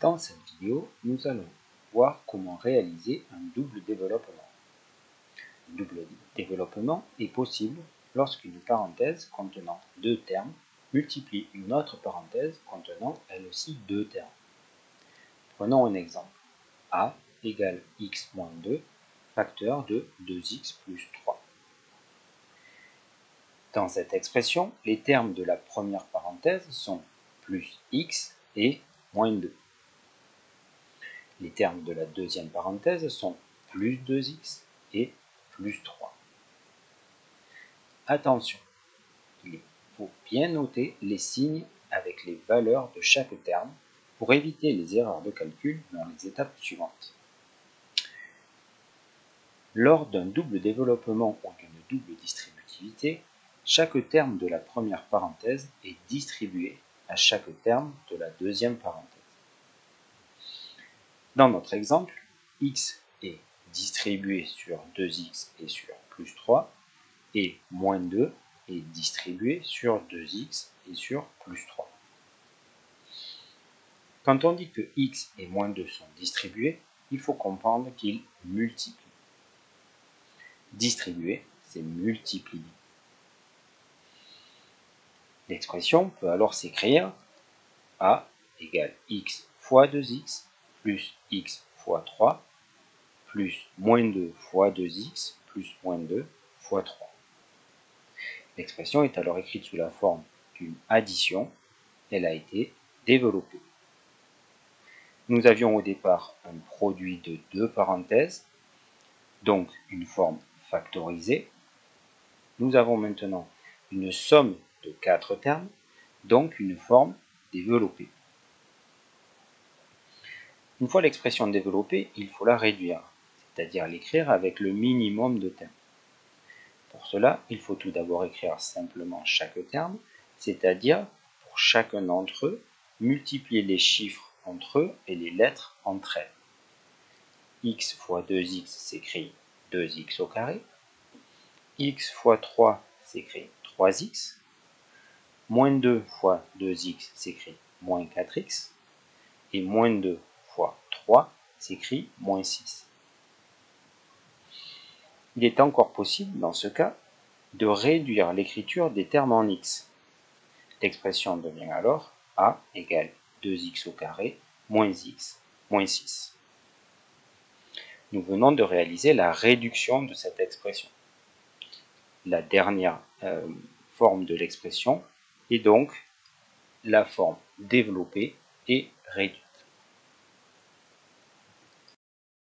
Dans cette vidéo, nous allons voir comment réaliser un double développement. Un double développement est possible lorsqu'une parenthèse contenant deux termes multiplie une autre parenthèse contenant elle aussi deux termes. Prenons un exemple. A égale x moins 2, facteur de 2x plus 3. Dans cette expression, les termes de la première parenthèse sont plus x et moins 2. Les termes de la deuxième parenthèse sont plus 2x et plus 3. Attention, il faut bien noter les signes avec les valeurs de chaque terme pour éviter les erreurs de calcul dans les étapes suivantes. Lors d'un double développement ou d'une double distributivité, chaque terme de la première parenthèse est distribué à chaque terme de la deuxième parenthèse. Dans notre exemple, x est distribué sur 2x et sur plus 3, et moins 2 est distribué sur 2x et sur plus 3. Quand on dit que x et moins 2 sont distribués, il faut comprendre qu'ils multiplient. Distribuer, c'est multiplier. L'expression peut alors s'écrire a égale x fois 2x plus x fois 3 plus moins 2 fois 2x plus moins 2 fois 3. L'expression est alors écrite sous la forme d'une addition. Elle a été développée. Nous avions au départ un produit de deux parenthèses, donc une forme factorisée. Nous avons maintenant une somme de 4 termes, donc une forme développée. Une fois l'expression développée, il faut la réduire, c'est-à-dire l'écrire avec le minimum de termes. Pour cela, il faut tout d'abord écrire simplement chaque terme, c'est-à-dire pour chacun d'entre eux, multiplier les chiffres entre eux et les lettres entre elles. X fois 2x s'écrit 2x au carré. X fois 3 s'écrit 3x. Moins 2 fois 2x s'écrit moins 4x. Et moins 2 fois 3 s'écrit moins 6. Il est encore possible, dans ce cas, de réduire l'écriture des termes en x. L'expression devient alors a égale 2x au carré moins x moins 6. Nous venons de réaliser la réduction de cette expression. La dernière forme de l'expression est donc la forme développée et réduite.